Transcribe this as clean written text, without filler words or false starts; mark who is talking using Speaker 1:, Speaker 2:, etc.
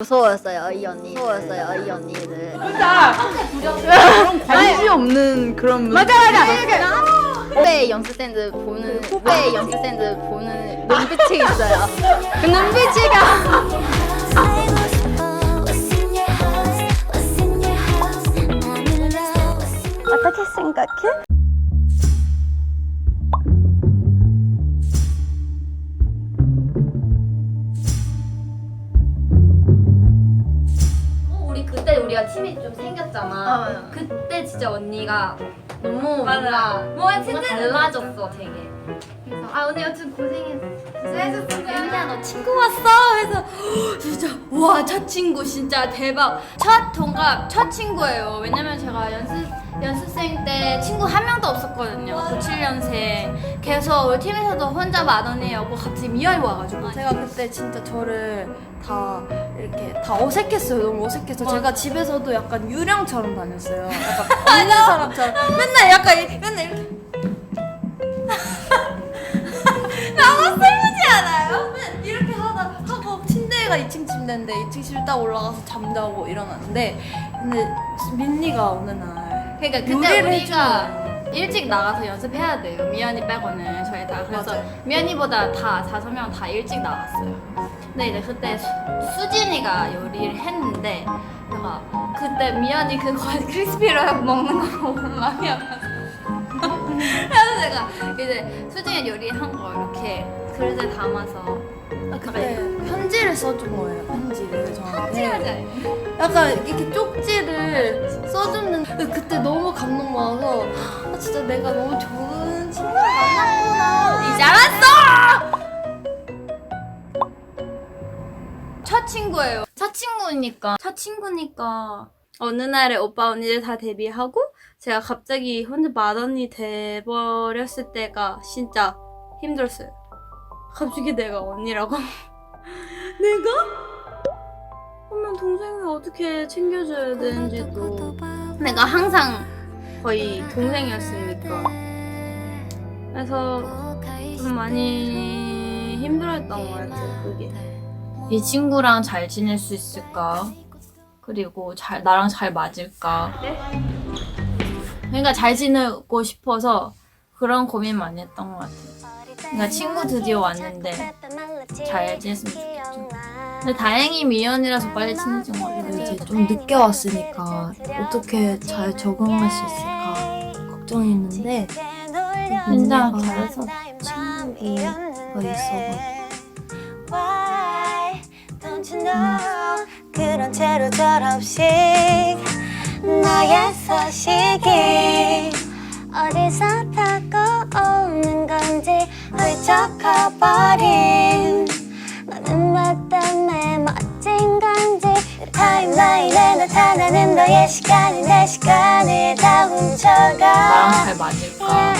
Speaker 1: 무서웠어요 이 언니. 무서웠어요 이 언니들.
Speaker 2: 진짜 그런 관심 없는 그런
Speaker 1: 맞아. 후배 연습생들 보는 눈빛이 있어요. 그 눈빛이가 어떻게 생각해?
Speaker 3: 그때 우리가 팀이 좀 생겼잖아. 그때 진짜 언니가 너무 뭔가 달라졌어 되게. 그래서 언니 여튼 고생했어.
Speaker 4: 윤지야 너 친구 왔어? 그래서 진짜 와 첫 친구 진짜 대박. 첫 동갑 첫 친구예요. 왜냐면 제가 연습생 때 친구 한 명도 없었거든요. 97년생. 그래서 우리 팀에서도 혼자 마더니였고 갑자기 미아이 와가지고 제가 그때 진짜 저를 다 이렇게 다 어색했어요. 너무 어색해서 제가 집에서도 약간 유령처럼 다녔어요. 약간 없는 사람처럼 맨날 약간 맨날 이렇게 너무 슬프지 않아요? 이렇게 하고 침대가 2층 침대인데 2층 실 딱 올라가서 잠자고 일어났는데 근데 민니가 어느 날
Speaker 3: 그러니까 그때
Speaker 4: 요리를
Speaker 3: 우리가 일찍 나가서 연습해야 돼요. 미연이 빼고는 저희 다. 그래서
Speaker 4: 맞아요.
Speaker 3: 미연이보다 다 5명 다 일찍 나갔어요. 근데 이제 그때 수진이가 요리를 했는데 내가 그때 미연이 그거 크리스피를 먹는 거 보고 마음이 아파서 그래서 제가 이제 수진이 요리한 거 이렇게 그릇에 담아서
Speaker 4: 그때 편지를 써준 거예요. 편지를 저한테
Speaker 3: 편지를
Speaker 4: 약간 이렇게 쪽지를 써줬는데 그때 너무 감동받아서 아, 진짜 내가 너무 좋은 친구를 만났구나.
Speaker 3: 이제 알았어! 첫 친구예요. 첫 친구니까 어느 날에 오빠 언니들 다 데뷔하고 제가 갑자기 혼자 맏언니 돼버렸을 때가 진짜 힘들었어요. 갑자기 내가 언니라고 내가? 그러면 동생을 어떻게 챙겨줘야 되는지도 내가 항상 거의 동생이었으니까 그래서 좀 많이 힘들었던 것 같아요. 그게 이 친구랑 잘 지낼 수 있을까? 그리고 나랑 잘 맞을까? 그러니까 잘 지내고 싶어서 그런 고민 많이 했던 것 같아요. 그러니까 친구 드디어 왔는데 잘 지냈으면 좋겠죠. 근데 다행히 미연이라서 빨리 친해진 것 같아요.
Speaker 5: 이제 좀 늦게 왔으니까 어떻게 잘 적응할 수 있을까 걱정했는데
Speaker 3: 진짜
Speaker 5: 민니가
Speaker 3: 잘해서
Speaker 5: 친구가 있어가지고
Speaker 6: 그런 채로 절없이 너의 소식이 어디서 타고 오는 건지 훌쩍 커버린 너는 뭐 때문에 멋진 건지 타임라인에 나타나는 너의 시간이 내 시간을 다 훔쳐가
Speaker 3: 나랑 잘 맞을까?